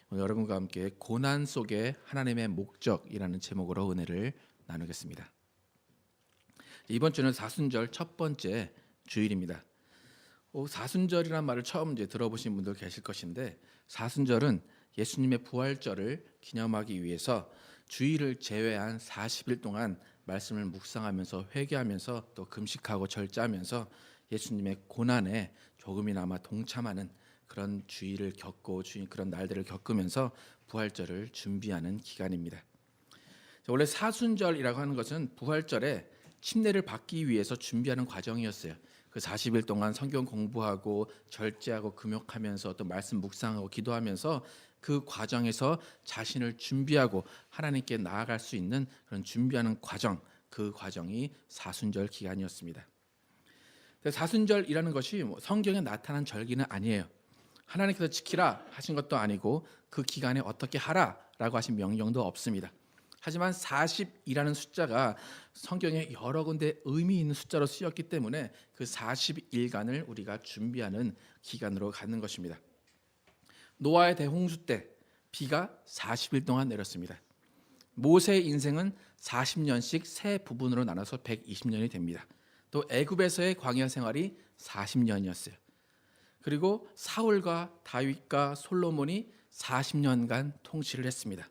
오늘 여러분과 함께 고난 속에 하나님의 목적이라는 제목으로 은혜를 나누겠습니다. 이번 주는 사순절 첫 번째 주일입니다. 사순절이란 말을 처음 들어보신 분들 계실 것인데, 사순절은 예수님의 부활절을 기념하기 위해서 주일을 제외한 40일 동안 말씀을 묵상하면서 회개하면서 또 금식하고 절제하면서 예수님의 고난에 조금이나마 동참하는 그런 주일을 겪고 그런 날들을 겪으면서 부활절을 준비하는 기간입니다. 원래 사순절이라고 하는 것은 부활절에 침례를 받기 위해서 준비하는 과정이었어요. 그 40일 동안 성경 공부하고 절제하고 금욕하면서 또 말씀 묵상하고 기도하면서 그 과정에서 자신을 준비하고 하나님께 나아갈 수 있는 그런 준비하는 과정, 그 과정이 사순절 기간이었습니다. 사순절이라는 것이 성경에 나타난 절기는 아니에요. 하나님께서 지키라 하신 것도 아니고 그 기간에 어떻게 하라라고 하신 명령도 없습니다. 하지만 40이라는 숫자가 성경에 여러 군데 의미 있는 숫자로 쓰였기 때문에 그 40일간을 우리가 준비하는 기간으로 가는 것입니다. 노아의 대홍수 때 비가 40일 동안 내렸습니다. 모세의 인생은 40년씩 세 부분으로 나눠서 120년이 됩니다. 또 애굽에서의 광야 생활이 40년이었어요. 그리고 사울과 다윗과 솔로몬이 40년간 통치를 했습니다.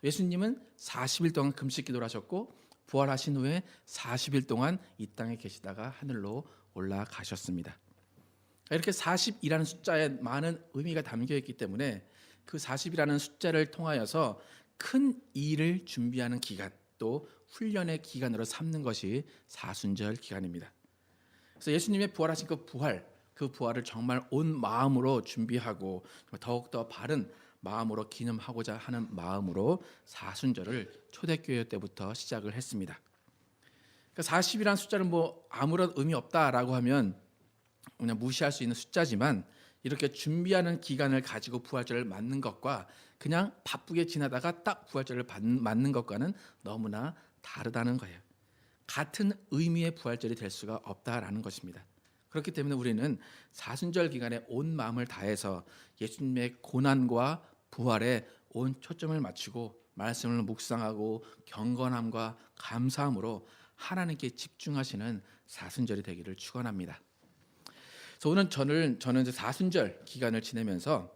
예수님은 40일 동안 금식 기도를 하셨고 부활하신 후에 40일 동안 이 땅에 계시다가 하늘로 올라가셨습니다. 이렇게 40이라는 숫자에 많은 의미가 담겨 있기 때문에 그 40이라는 숫자를 통하여서 큰 일을 준비하는 기간, 또 훈련의 기간으로 삼는 것이 사순절 기간입니다. 그래서 예수님의 부활하신 그 부활을 정말 온 마음으로 준비하고 더욱더 바른 마음으로 기념하고자 하는 마음으로 사순절을 초대교회 때부터 시작을 했습니다. 그러니까 40이라는 숫자는 아무런 의미 없다라고 하면 그냥 무시할 수 있는 숫자지만, 이렇게 준비하는 기간을 가지고 부활절을 맞는 것과 그냥 바쁘게 지나다가 딱 부활절을 맞는 것과는 너무나 다르다는 거예요. 같은 의미의 부활절이 될 수가 없다라는 것입니다. 그렇기 때문에 우리는 사순절 기간에 온 마음을 다해서 예수님의 고난과 부활에 온 초점을 맞추고 말씀을 묵상하고 경건함과 감사함으로 하나님께 집중하시는 사순절이 되기를 축원합니다. 그래서 오늘 저는 이제 사순절 기간을 지내면서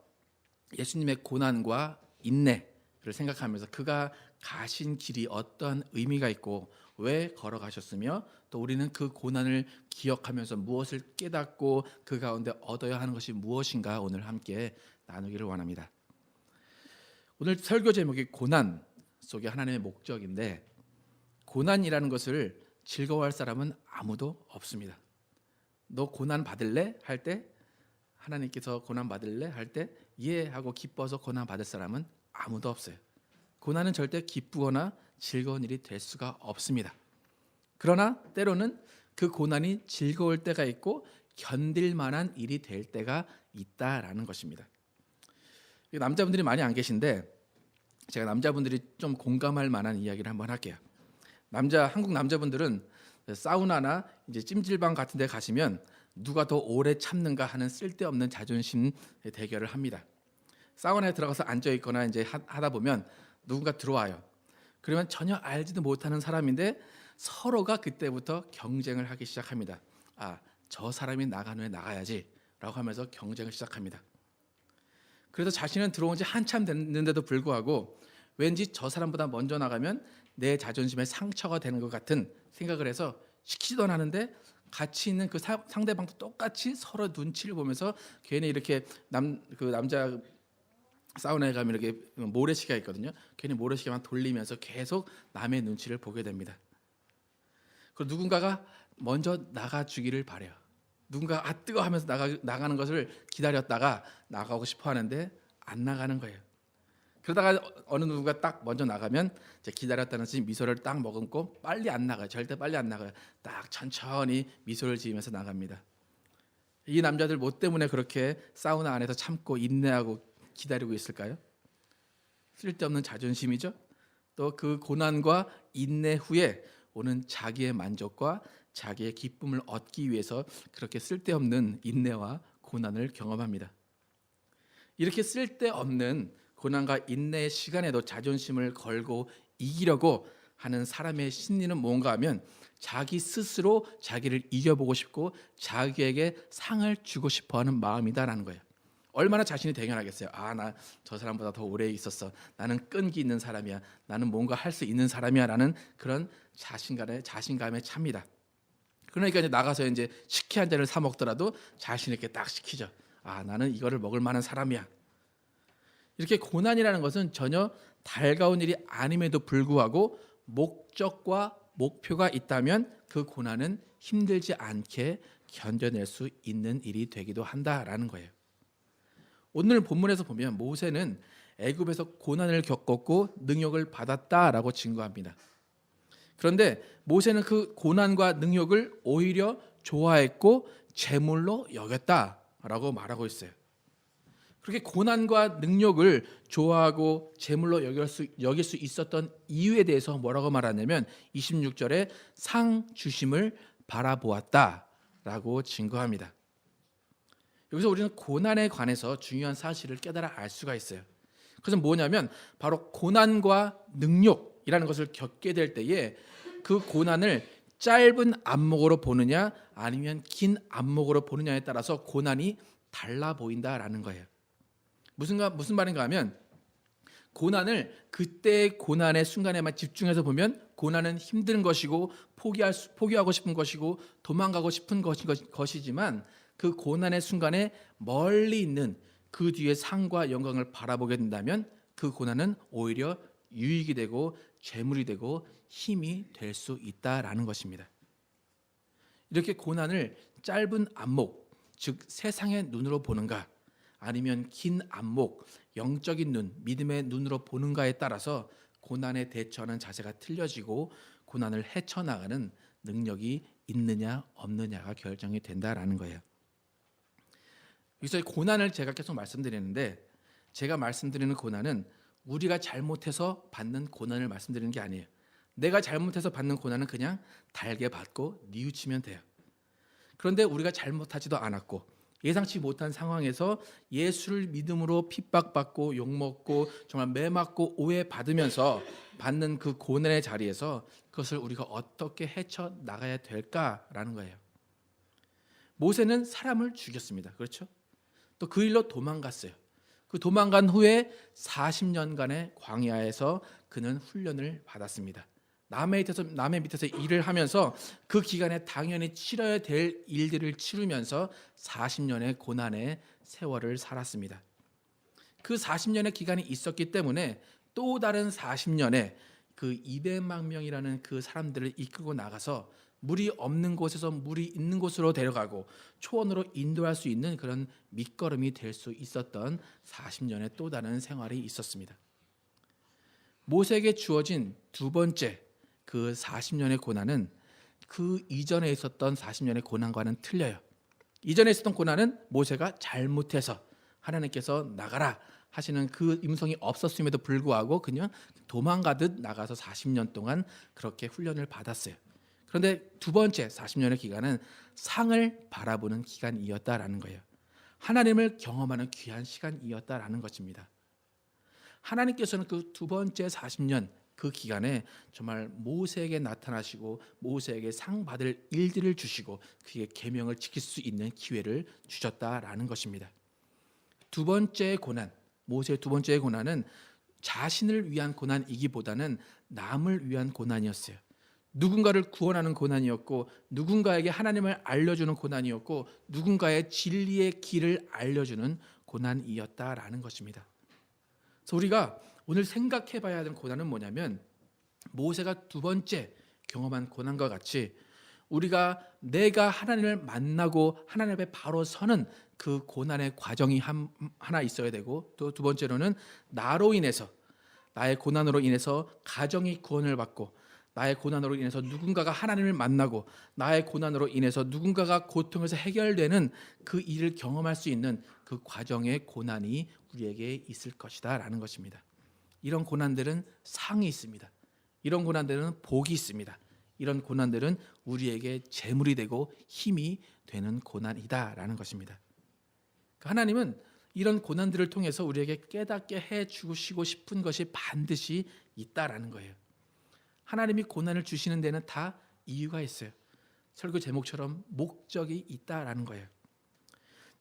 예수님의 고난과 인내를 생각하면서 그가 가신 길이 어떠한 의미가 있고 왜 걸어가셨으며 또 우리는 그 고난을 기억하면서 무엇을 깨닫고 그 가운데 얻어야 하는 것이 무엇인가 오늘 함께 나누기를 원합니다. 오늘 설교 제목이 고난 속에 하나님의 목적인데, 고난이라는 것을 즐거워할 사람은 아무도 없습니다. 너 고난 받을래? 할 때, 하나님께서 고난 받을래? 할 때 예 하고 기뻐서 고난 받을 사람은 아무도 없어요. 고난은 절대 기쁘거나 즐거운 일이 될 수가 없습니다. 그러나 때로는 그 고난이 즐거울 때가 있고 견딜 만한 일이 될 때가 있다라는 것입니다. 남자분들이 많이 안 계신데 제가 남자분들이 좀 공감할 만한 이야기를 한번 할게요. 한국 남자분들은 사우나나 이제 찜질방 같은 데 가시면 누가 더 오래 참는가 하는 쓸데없는 자존심 대결을 합니다. 사우나에 들어가서 앉아 있거나 이제 하다 보면 누군가 들어와요. 그러면 전혀 알지도 못하는 사람인데 서로가 그때부터 경쟁을 하기 시작합니다. 저 사람이 나간 후에 나가야지라고 하면서 경쟁을 시작합니다. 그래서 자신은 들어온 지 한참 됐는데도 불구하고 왠지 저 사람보다 먼저 나가면 내 자존심에 상처가 되는 것 같은 생각을 해서 시키지도 않았는데 같이 있는 그 상대방도 똑같이 서로 눈치를 보면서 괜히 이렇게 남자 사우나에 가면 이렇게 모래시계가 있거든요. 괜히 모래시계만 돌리면서 계속 남의 눈치를 보게 됩니다. 그리고 누군가가 먼저 나가주기를 바래요. 누군가 뜨거 하면서 나가는 것을 기다렸다가 나가고 싶어 하는데 안 나가는 거예요. 그러다가 어느 누군가 딱 먼저 나가면 이제 기다렸다는 듯이 미소를 딱 머금고 빨리 안 나가요. 절대 빨리 안 나가요. 딱 천천히 미소를 지으면서 나갑니다. 이 남자들 뭐 때문에 그렇게 사우나 안에서 참고 인내하고 기다리고 있을까요? 쓸데없는 자존심이죠. 또 그 고난과 인내 후에 오는 자기의 만족과 자기의 기쁨을 얻기 위해서 그렇게 쓸데없는 인내와 고난을 경험합니다. 이렇게 쓸데없는 고난과 인내의 시간에도 자존심을 걸고 이기려고 하는 사람의 심리는 뭔가 하면 자기 스스로 자기를 이겨보고 싶고 자기에게 상을 주고 싶어하는 마음이다라는 거예요. 얼마나 자신이 대견하겠어요. 나 저 사람보다 더 오래 있었어. 나는 끈기 있는 사람이야. 나는 뭔가 할 수 있는 사람이야. 라는 그런 자신감에 찹니다. 그러니까 이제 나가서 이제 식혜 한 잔을 사 먹더라도 자신 있게 딱 시키죠. 나는 이거를 먹을 만한 사람이야. 이렇게 고난이라는 것은 전혀 달가운 일이 아님에도 불구하고 목적과 목표가 있다면 그 고난은 힘들지 않게 견뎌낼 수 있는 일이 되기도 한다라는 거예요. 오늘 본문에서 보면 모세는 애굽에서 고난을 겪었고 능욕을 받았다라고 증거합니다. 그런데 모세는 그 고난과 능욕을 오히려 좋아했고 제물로 여겼다라고 말하고 있어요. 그렇게 고난과 능욕을 좋아하고 제물로 여길 수 있었던 이유에 대해서 뭐라고 말하냐면 26절에 상 주심을 바라보았다라고 증거합니다. 여기서 우리는 고난에 관해서 중요한 사실을 깨달아 알 수가 있어요. 그것은 뭐냐면 바로 고난과 능욕이라는 것을 겪게 될 때에 그 고난을 짧은 안목으로 보느냐 아니면 긴 안목으로 보느냐에 따라서 고난이 달라 보인다라는 거예요. 무슨 말인가 하면 고난을 그때의 고난의 순간에만 집중해서 보면 고난은 힘든 것이고 포기하고 싶은 것이고 도망가고 싶은 것이지만 그 고난의 순간에 멀리 있는 그 뒤에 상과 영광을 바라보게 된다면 그 고난은 오히려 유익이 되고 재물이 되고 힘이 될 수 있다라는 것입니다. 이렇게 고난을 짧은 안목, 즉 세상의 눈으로 보는가 아니면 긴 안목, 영적인 눈, 믿음의 눈으로 보는가에 따라서 고난에 대처하는 자세가 틀려지고 고난을 헤쳐나가는 능력이 있느냐 없느냐가 결정이 된다라는 거예요. 여기서 고난을 제가 계속 말씀드리는데 제가 말씀드리는 고난은 우리가 잘못해서 받는 고난을 말씀드리는 게 아니에요. 내가 잘못해서 받는 고난은 그냥 달게 받고 뉘우치면 돼요. 그런데 우리가 잘못하지도 않았고 예상치 못한 상황에서 예수를 믿음으로 핍박받고 욕먹고 정말 매맞고 오해받으면서 받는 그 고난의 자리에서 그것을 우리가 어떻게 헤쳐나가야 될까라는 거예요. 모세는 사람을 죽였습니다. 그렇죠? 또 그 일로 도망갔어요. 그 도망간 후에 40년간의 광야에서 그는 훈련을 받았습니다. 남의 밑에서 일을 하면서 그 기간에 당연히 치러야 될 일들을 치르면서 40년의 고난의 세월을 살았습니다. 그 40년의 기간이 있었기 때문에 또 다른 40년에 그 200만 명이라는 그 사람들을 이끌고 나가서 물이 없는 곳에서 물이 있는 곳으로 데려가고 초원으로 인도할 수 있는 그런 밑거름이 될 수 있었던 40년의 또 다른 생활이 있었습니다. 모세에게 주어진 두 번째 그 40년의 고난은 그 이전에 있었던 40년의 고난과는 틀려요. 이전에 있었던 고난은 모세가 잘못해서 하나님께서 나가라 하시는 그 음성이 없었음에도 불구하고 그냥 도망가듯 나가서 40년 동안 그렇게 훈련을 받았어요. 그런데 두 번째 40년의 기간은 상을 바라보는 기간이었다라는 거예요. 하나님을 경험하는 귀한 시간이었다라는 것입니다. 하나님께서는 그 두 번째 40년 그 기간에 정말 모세에게 나타나시고 모세에게 상 받을 일들을 주시고 그의 계명을 지킬 수 있는 기회를 주셨다라는 것입니다. 두 번째 고난, 모세의 두 번째 고난은 자신을 위한 고난이기보다는 남을 위한 고난이었어요. 누군가를 구원하는 고난이었고 누군가에게 하나님을 알려주는 고난이었고 누군가의 진리의 길을 알려주는 고난이었다라는 것입니다. 그래서 우리가 오늘 생각해 봐야 하는 고난은 뭐냐면 모세가 두 번째 경험한 고난과 같이 우리가 내가 하나님을 만나고 하나님 앞에 바로 서는 그 고난의 과정이 하나 있어야 되고 또 두 번째로는 나로 인해서 나의 고난으로 인해서 가정이 구원을 받고 나의 고난으로 인해서 누군가가 하나님을 만나고 나의 고난으로 인해서 누군가가 고통에서 해결되는 그 일을 경험할 수 있는 그 과정의 고난이 우리에게 있을 것이다 라는 것입니다. 이런 고난들은 상이 있습니다. 이런 고난들은 복이 있습니다. 이런 고난들은 우리에게 재물이 되고 힘이 되는 고난이다 라는 것입니다. 하나님은 이런 고난들을 통해서 우리에게 깨닫게 해 주시고 싶은 것이 반드시 있다라는 거예요. 하나님이 고난을 주시는 데는 다 이유가 있어요. 설교 제목처럼 목적이 있다라는 거예요.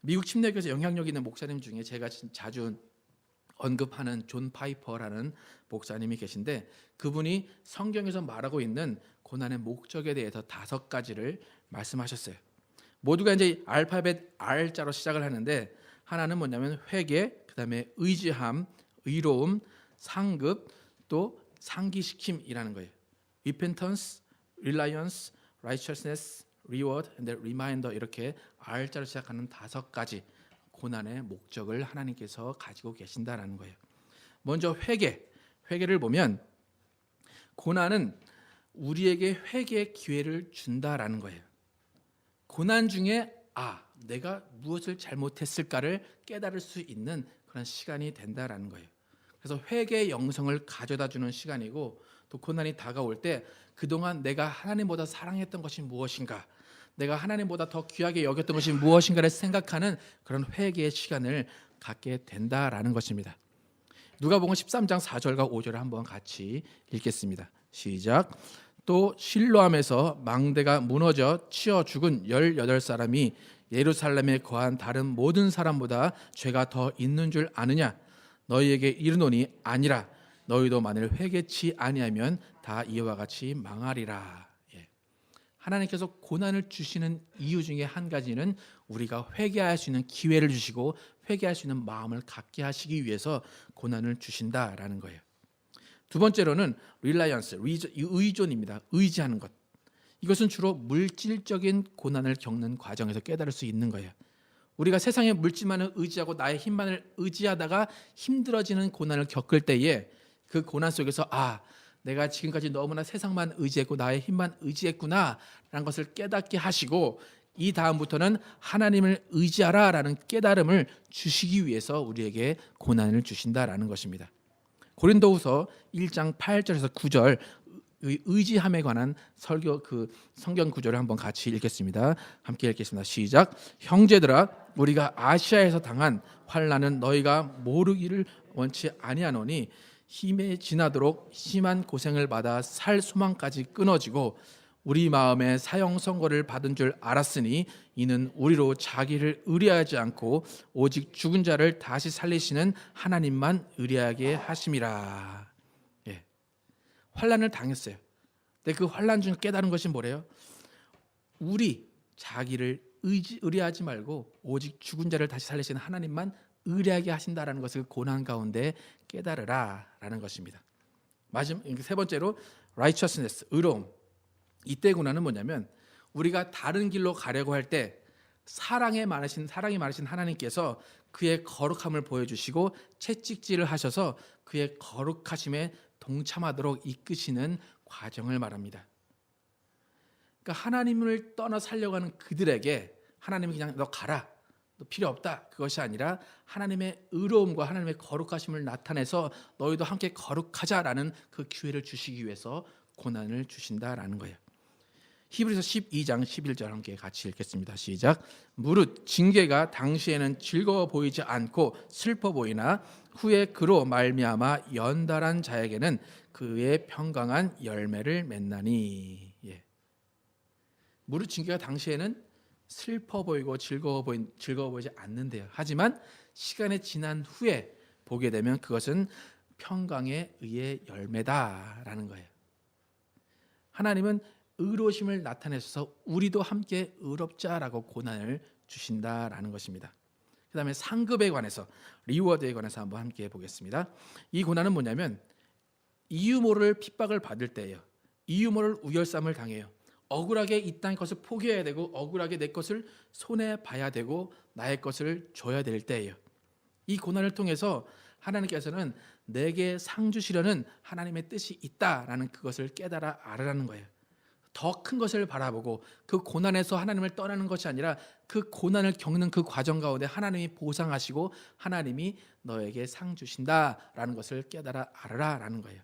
미국 침례교에서 영향력 있는 목사님 중에 제가 자주 언급하는 존 파이퍼라는 목사님이 계신데, 그분이 성경에서 말하고 있는 고난의 목적에 대해서 5가지를 말씀하셨어요. 모두가 이제 알파벳 R자로 시작을 하는데, 하나는 뭐냐면 회개, 그다음에 의지함, 의로움, 상급, 또 상기시킴이라는 거예요. repentance, reliance, righteousness, reward, and reminder, 이렇게 R자로 시작하는 5가지 고난의 목적을 하나님께서 가지고 계신다라는 거예요. 먼저 회개를 보면 고난은 우리에게 회개의 기회를 준다라는 거예요. 고난 중에 내가 무엇을 잘못했을까를 깨달을 수 있는 그런 시간이 된다라는 거예요. 그래서 회개의 영성을 가져다 주는 시간이고, 또 고난이 다가올 때 그동안 내가 하나님보다 사랑했던 것이 무엇인가, 내가 하나님보다 더 귀하게 여겼던 것이 무엇인가를 생각하는 그런 회개의 시간을 갖게 된다라는 것입니다. 누가복음 13장 4절과 5절을 한번 같이 읽겠습니다. 시작. 또 실로암에서 망대가 무너져 치어 죽은 18사람이 예루살렘에 거한 다른 모든 사람보다 죄가 더 있는 줄 아느냐? 너희에게 이르노니 아니라. 너희도 만일 회개치 아니하면 다 이와 같이 망하리라. 하나님께서 고난을 주시는 이유 중에 한 가지는 우리가 회개할 수 있는 기회를 주시고 회개할 수 있는 마음을 갖게 하시기 위해서 고난을 주신다라는 거예요. 두 번째로는 reliance, 의존입니다. 의지하는 것. 이것은 주로 물질적인 고난을 겪는 과정에서 깨달을 수 있는 거예요. 우리가 세상의 물질만을 의지하고 나의 힘만을 의지하다가 힘들어지는 고난을 겪을 때에 그 고난 속에서 내가 지금까지 너무나 세상만 의지했고 나의 힘만 의지했구나 라는 것을 깨닫게 하시고, 이 다음부터는 하나님을 의지하라라는 깨달음을 주시기 위해서 우리에게 고난을 주신다라는 것입니다. 고린도후서 1장 8절에서 9절 의지함에 관한 성경 구절을 한번 같이 읽겠습니다. 함께 읽겠습니다. 시작. 형제들아, 우리가 아시아에서 당한 환난은 너희가 모르기를 원치 아니하노니 힘에 지나도록 심한 고생을 받아 살 소망까지 끊어지고 우리 마음에 사형 선고를 받은 줄 알았으니 이는 우리로 자기를 의뢰하지 않고 오직 죽은 자를 다시 살리시는 하나님만 의뢰하게 하심이라. 환난을 당했어요. 근데 그 환난 중에 깨달은 것이 뭐래요? 우리 자기를 의뢰하지 말고 오직 죽은 자를 다시 살리시는 하나님만 의뢰하게 하신다라는 것을 고난 가운데 깨달으라라는 것입니다. 마지막 세 번째로 righteousness, 의로움. 이때 고난은 뭐냐면 우리가 다른 길로 가려고 할 때 사랑이 많으신 하나님께서 그의 거룩함을 보여주시고 채찍질을 하셔서 그의 거룩하심에 동참하도록 이끄시는 과정을 말합니다. 그러니까 하나님을 떠나 살려고 하는 그들에게 하나님이 그냥 너 가라, 너 필요 없다, 그것이 아니라 하나님의 의로움과 하나님의 거룩하심을 나타내서 너희도 함께 거룩하자라는 그 기회를 주시기 위해서 고난을 주신다라는 거예요. 히브리서 12장 11절 함께 같이 읽겠습니다. 시작. 무릇 징계가 당시에는 즐거워 보이지 않고 슬퍼 보이나 후에 그로 말미암아 연달한 자에게는 그의 평강한 열매를 맺나니. 무릇 징계가 당시에는 슬퍼 보이고 즐거워 보이지 않는데요. 하지만 시간이 지난 후에 보게 되면 그것은 평강에 의해 열매다라는 거예요. 하나님은 의로우심을 나타내셔서 우리도 함께 의롭자라고 고난을 주신다라는 것입니다. 그 다음에 상급에 관해서, 리워드에 관해서 한번 함께 보겠습니다. 이 고난은 뭐냐면 이유 모를 핍박을 받을 때예요. 이유 모를 우열쌈을 당해요. 억울하게 이 땅의 것을 포기해야 되고 억울하게 내 것을 손해봐야 되고 나의 것을 줘야 될 때예요. 이 고난을 통해서 하나님께서는 내게 상 주시려는 하나님의 뜻이 있다라는 그것을 깨달아 알아라는 거예요. 더 큰 것을 바라보고 그 고난에서 하나님을 떠나는 것이 아니라 그 고난을 겪는 그 과정 가운데 하나님이 보상하시고 하나님이 너에게 상 주신다라는 것을 깨달아 알아라라는 거예요.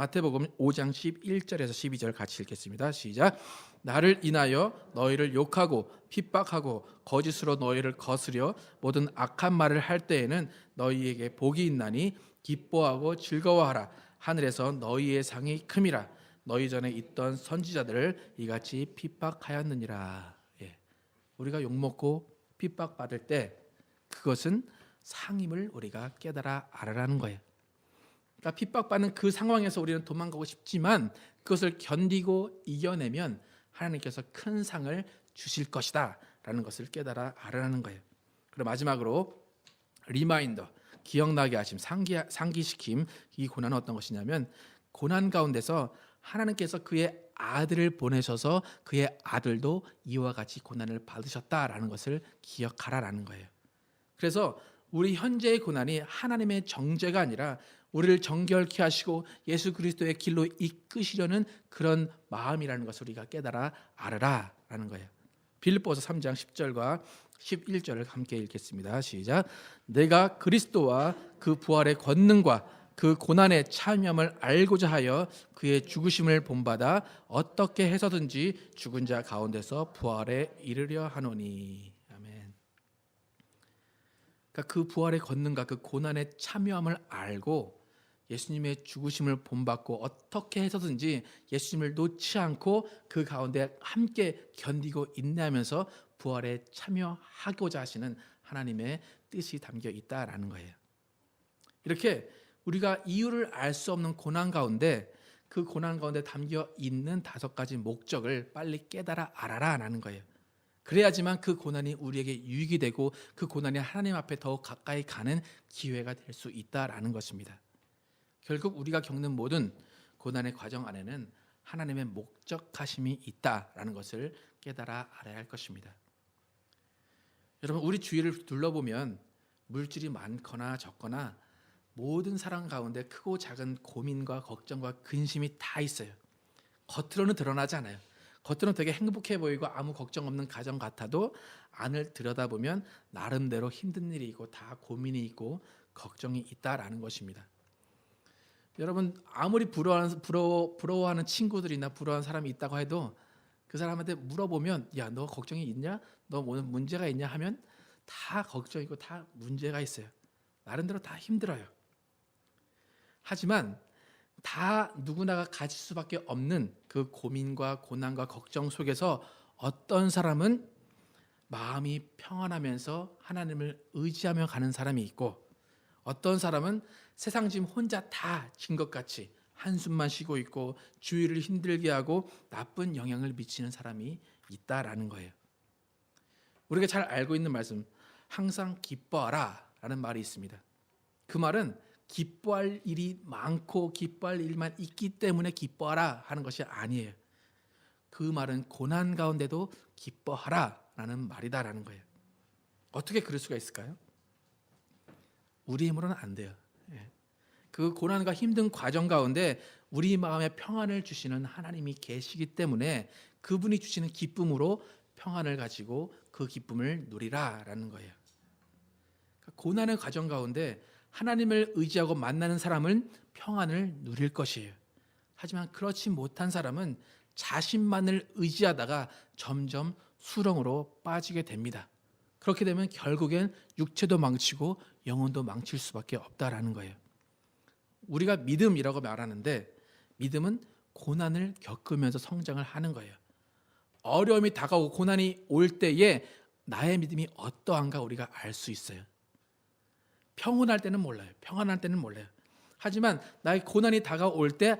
마태복음 5장 11절에서 12절 같이 읽겠습니다. 시작. 나를 인하여 너희를 욕하고 핍박하고 거짓으로 너희를 거스려 모든 악한 말을 할 때에는 너희에게 복이 있나니 기뻐하고 즐거워하라. 하늘에서 너희의 상이 큼이라. 너희 전에 있던 선지자들을 이같이 핍박하였느니라. 예. 우리가 욕먹고 핍박받을 때 그것은 상임을 우리가 깨달아 알아라는 거예요. 그러니까 핍박받는 그 상황에서 우리는 도망가고 싶지만 그것을 견디고 이겨내면 하나님께서 큰 상을 주실 것이다 라는 것을 깨달아 알아라는 거예요. 그리고 마지막으로 리마인더, 기억나게 하심, 상기시킴. 이 고난은 어떤 것이냐면 고난 가운데서 하나님께서 그의 아들을 보내셔서 그의 아들도 이와 같이 고난을 받으셨다라는 것을 기억하라라는 거예요. 그래서 우리 현재의 고난이 하나님의 정죄가 아니라 우리를 정결케 하시고 예수 그리스도의 길로 이끄시려는 그런 마음이라는 것을 우리가 깨달아 알아라라는 거예요. 빌립보서 3장 10절과 11절을 함께 읽겠습니다. 시작. 내가 그리스도와 그 부활의 권능과 그 고난의 참여함을 알고자 하여 그의 죽으심을 본받아 어떻게 해서든지 죽은 자 가운데서 부활에 이르려 하노니. 아멘. 그러니까 그 부활의 권능과 그 고난의 참여함을 알고 예수님의 죽으심을 본받고 어떻게 해서든지 예수님을 놓지 않고 그 가운데 함께 견디고 인내하면서 부활에 참여하고자 하시는 하나님의 뜻이 담겨 있다라는 거예요. 이렇게 우리가 이유를 알 수 없는 고난 가운데 그 고난 가운데 담겨 있는 5가지 목적을 빨리 깨달아 알아라라는 거예요. 그래야지만 그 고난이 우리에게 유익이 되고 그 고난이 하나님 앞에 더욱 가까이 가는 기회가 될 수 있다라는 것입니다. 결국 우리가 겪는 모든 고난의 과정 안에는 하나님의 목적하심이 있다라는 것을 깨달아 알아야 할 것입니다. 여러분, 우리 주위를 둘러보면 물질이 많거나 적거나 모든 사람 가운데 크고 작은 고민과 걱정과 근심이 다 있어요. 겉으로는 드러나지 않아요. 겉으로는 되게 행복해 보이고 아무 걱정 없는 가정 같아도 안을 들여다보면 나름대로 힘든 일이 있고 다 고민이 있고 걱정이 있다라는 것입니다. 여러분, 아무리 부러워하는 친구들이나 부러워하는 사람이 있다고 해도 그 사람한테 물어보면 야, 너 걱정이 있냐? 너 뭐 문제가 있냐? 하면 다 걱정이고 다 문제가 있어요. 나름대로 다 힘들어요. 하지만 다 누구나가 가질 수밖에 없는 그 고민과 고난과 걱정 속에서 어떤 사람은 마음이 평안하면서 하나님을 의지하며 가는 사람이 있고 어떤 사람은 세상 짐 혼자 다 진 것 같이 한숨만 쉬고 있고 주위를 힘들게 하고 나쁜 영향을 미치는 사람이 있다라는 거예요. 우리가 잘 알고 있는 말씀, 항상 기뻐하라 라는 말이 있습니다. 그 말은 기뻐할 일이 많고 기뻐할 일만 있기 때문에 기뻐하라 하는 것이 아니에요. 그 말은 고난 가운데도 기뻐하라 라는 말이다라는 거예요. 어떻게 그럴 수가 있을까요? 우리 힘으로는 안 돼요. 그 고난과 힘든 과정 가운데 우리 마음에 평안을 주시는 하나님이 계시기 때문에 그분이 주시는 기쁨으로 평안을 가지고 그 기쁨을 누리라라는 거예요. 고난의 과정 가운데 하나님을 의지하고 만나는 사람은 평안을 누릴 것이에요. 하지만 그렇지 못한 사람은 자신만을 의지하다가 점점 수렁으로 빠지게 됩니다. 그렇게 되면 결국엔 육체도 망치고 영혼도 망칠 수밖에 없다라는 거예요. 우리가 믿음이라고 말하는데 믿음은 고난을 겪으면서 성장을 하는 거예요. 어려움이 다가오고 고난이 올 때에 나의 믿음이 어떠한가 우리가 알 수 있어요. 평온할 때는 몰라요. 평안할 때는 몰라요. 하지만 나의 고난이 다가올 때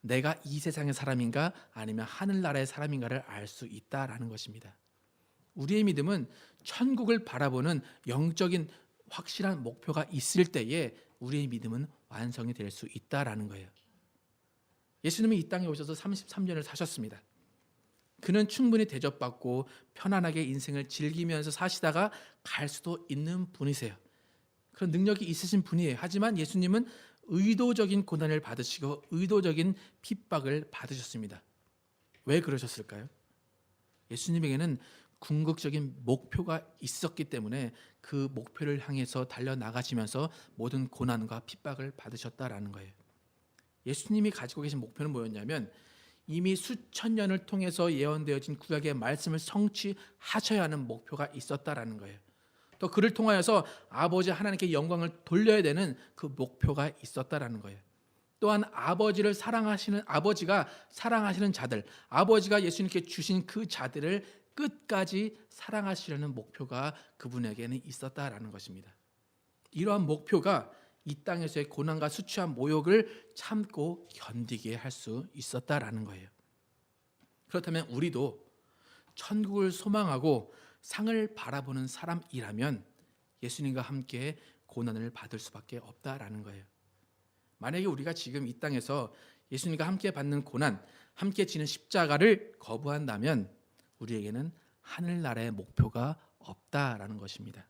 내가 이 세상의 사람인가 아니면 하늘나라의 사람인가를 알 수 있다라는 것입니다. 우리의 믿음은 천국을 바라보는 영적인 확실한 목표가 있을 때에 우리의 믿음은 완성이 될 수 있다라는 거예요. 예수님이 이 땅에 오셔서 33년을 사셨습니다. 그는 충분히 대접받고 편안하게 인생을 즐기면서 사시다가 갈 수도 있는 분이세요. 그런 능력이 있으신 분이에요. 하지만 예수님은 의도적인 고난을 받으시고 의도적인 핍박을 받으셨습니다. 왜 그러셨을까요? 예수님에게는 궁극적인 목표가 있었기 때문에 그 목표를 향해서 달려나가시면서 모든 고난과 핍박을 받으셨다라는 거예요. 예수님이 가지고 계신 목표는 뭐였냐면 이미 수천 년을 통해서 예언되어진 구약의 말씀을 성취하셔야 하는 목표가 있었다라는 거예요. 또 그를 통하여서 아버지 하나님께 영광을 돌려야 되는 그 목표가 있었다라는 거예요. 또한 아버지가 사랑하시는 자들, 아버지가 예수님께 주신 그 자들을 끝까지 사랑하시려는 목표가 그분에게는 있었다라는 것입니다. 이러한 목표가 이 땅에서의 고난과 수치와 모욕을 참고 견디게 할 수 있었다라는 거예요. 그렇다면 우리도 천국을 소망하고 상을 바라보는 사람이라면 예수님과 함께 고난을 받을 수밖에 없다라는 거예요. 만약에 우리가 지금 이 땅에서 예수님과 함께 받는 고난, 함께 지는 십자가를 거부한다면 우리에게는 하늘나라의 목표가 없다라는 것입니다.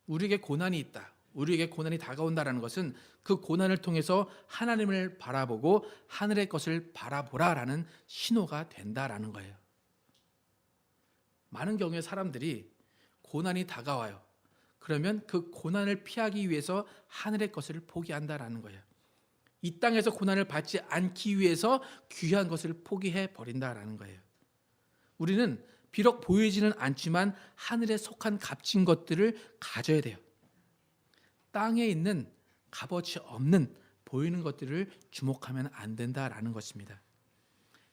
우리에게 고난이 있다, 우리에게 고난이 다가온다라는 것은 그 고난을 통해서 하나님을 바라보고 하늘의 것을 바라보라라는 신호가 된다라는 거예요. 많은 경우에 사람들이 고난이 다가와요. 그러면 그 고난을 피하기 위해서 하늘의 것을 포기한다라는 거예요. 이 땅에서 고난을 받지 않기 위해서 귀한 것을 포기해 버린다라는 거예요. 우리는 비록 보이지는 않지만 하늘에 속한 값진 것들을 가져야 돼요. 땅에 있는 값어치 없는 보이는 것들을 주목하면 안 된다라는 것입니다.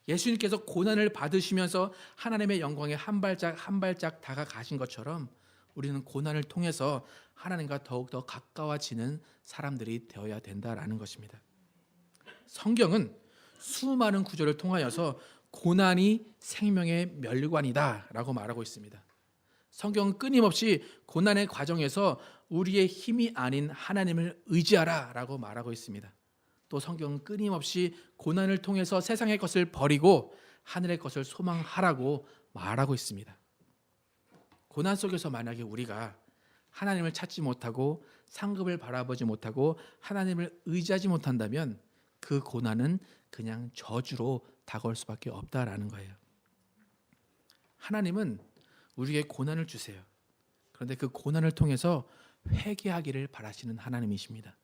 예수님께서 고난을 받으시면서 하나님의 영광에 한 발짝 한 발짝 다가가신 것처럼 우리는 고난을 통해서 하나님과 더욱더 가까워지는 사람들이 되어야 된다라는 것입니다. 성경은 수많은 구절을 통하여서 고난이 생명의 멸관이다라고 말하고 있습니다. 성경은 끊임없이 고난의 과정에서 우리의 힘이 아닌 하나님을 의지하라라고 말하고 있습니다. 또 성경은 끊임없이 고난을 통해서 세상의 것을 버리고 하늘의 것을 소망하라고 말하고 있습니다. 고난 속에서 만약에 우리가 하나님을 찾지 못하고 상급을 바라보지 못하고 하나님을 의지하지 못한다면 그 고난은 그냥 저주로 다가올 수밖에 없다라는 거예요. 하나님은 우리에게 고난을 주세요. 그런데 그 고난을 통해서 회개하기를 바라시는 하나님이십니다.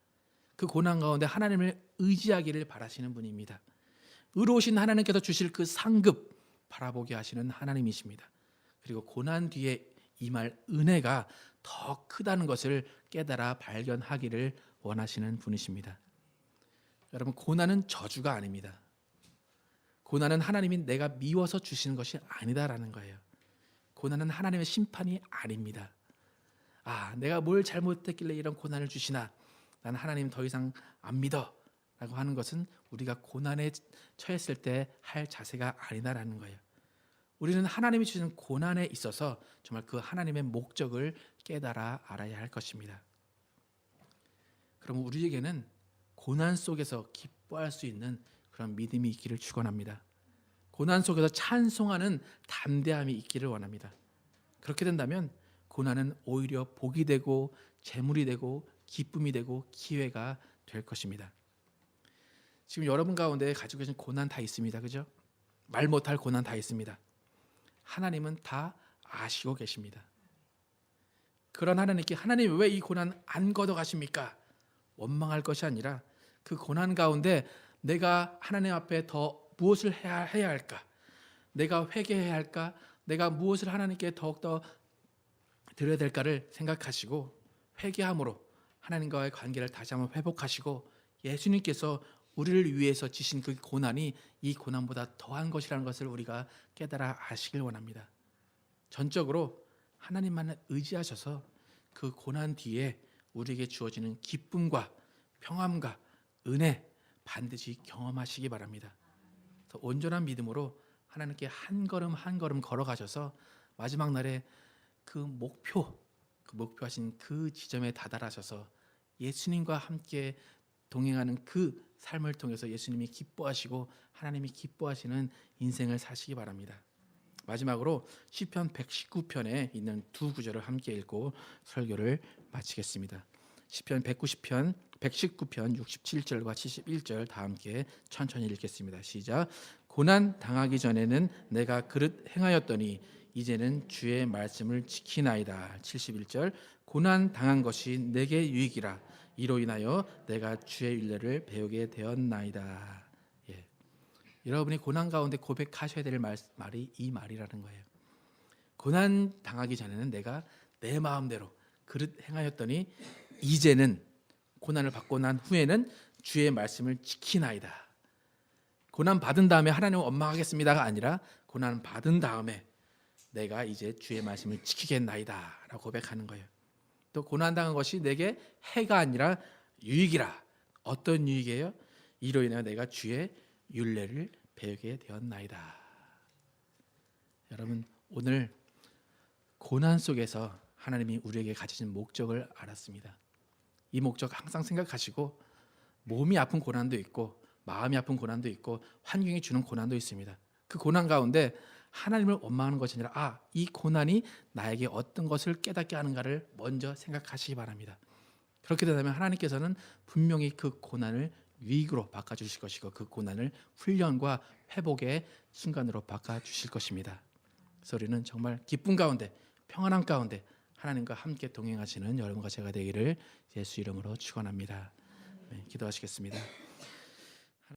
그 고난 가운데 하나님을 의지하기를 바라시는 분입니다. 의로우신 하나님께서 주실 그 상급 바라보게 하시는 하나님이십니다. 그리고 고난 뒤에 임할 은혜가 더 크다는 것을 깨달아 발견하기를 원하시는 분이십니다. 여러분, 고난은 저주가 아닙니다. 고난은 하나님이 내가 미워서 주시는 것이 아니다라는 거예요. 고난은 하나님의 심판이 아닙니다. 내가 뭘 잘못했길래 이런 고난을 주시나, 나는 하나님 더 이상 안 믿어 라고 하는 것은 우리가 고난에 처했을 때 할 자세가 아니다라는 거예요. 우리는 하나님이 주시는 고난에 있어서 정말 그 하나님의 목적을 깨달아 알아야 할 것입니다. 그럼 우리에게는 고난 속에서 기뻐할 수 있는 그런 믿음이 있기를 축원합니다. 고난 속에서 찬송하는 담대함이 있기를 원합니다. 그렇게 된다면 고난은 오히려 복이 되고 재물이 되고 기쁨이 되고 기회가 될 것입니다. 지금 여러분 가운데 가지고 계신 고난 다 있습니다. 그죠? 말 못할 고난 다 있습니다. 하나님은 다 아시고 계십니다. 그런 하나님께 하나님 왜 이 고난 안 걷어가십니까? 원망할 것이 아니라 그 고난 가운데 내가 하나님 앞에 더 무엇을 해야 할까? 내가 회개해야 할까? 내가 무엇을 하나님께 더욱더 드려야 될까를 생각하시고 회개함으로 하나님과의 관계를 다시 한번 회복하시고 예수님께서 우리를 위해서 지신 그 고난이 이 고난보다 더한 것이라는 것을 우리가 깨달아 아시길 원합니다. 전적으로 하나님만을 의지하셔서 그 고난 뒤에 우리에게 주어지는 기쁨과 평안과 은혜 반드시 경험하시기 바랍니다. 온전한 믿음으로 하나님께 한 걸음 한 걸음 걸어가셔서 마지막 날에 그 목표하신 그 지점에 다다라셔서 예수님과 함께 동행하는 그 삶을 통해서 예수님이 기뻐하시고 하나님이 기뻐하시는 인생을 사시기 바랍니다. 마지막으로 시편 119편에 있는 두 구절을 함께 읽고 설교를 마치겠습니다. 시편 119편 67절과 71절 다 함께 천천히 읽겠습니다. 시작. 고난 당하기 전에는 내가 그릇 행하였더니 이제는 주의 말씀을 지키나이다. 71절. 고난 당한 것이 내게 유익이라. 이로 인하여 내가 주의 윤례를 배우게 되었나이다. 예. 여러분이 고난 가운데 고백하셔야 될 말이 이 말이라는 거예요. 고난 당하기 전에는 내가 내 마음대로 그릇 행하였더니 이제는 고난을 받고 난 후에는 주의 말씀을 지키나이다. 고난 받은 다음에 하나님을 원망하겠습니다가 아니라 고난 받은 다음에 내가 이제 주의 말씀을 지키겠나이다 라고 고백하는 거예요. 또 고난 당한 것이 내게 해가 아니라 유익이라. 어떤 유익이에요? 이로 인하여 내가 주의 율례를 배우게 되었나이다. 여러분, 오늘 고난 속에서 하나님이 우리에게 가지신 목적을 알았습니다. 이 목적 항상 생각하시고, 몸이 아픈 고난도 있고 마음이 아픈 고난도 있고 환경이 주는 고난도 있습니다. 그 고난 가운데 하나님을 원망하는 것이 아니라 이 고난이 나에게 어떤 것을 깨닫게 하는가를 먼저 생각하시기 바랍니다. 그렇게 되면 하나님께서는 분명히 그 고난을 유익으로 바꿔주실 것이고 그 고난을 훈련과 회복의 순간으로 바꿔주실 것입니다. 그래서 우리는 정말 기쁨 가운데 평안함 가운데 하나님과 함께 동행하시는 여러분과 제가 되기를 예수 이름으로 축원합니다. 네, 기도하시겠습니다.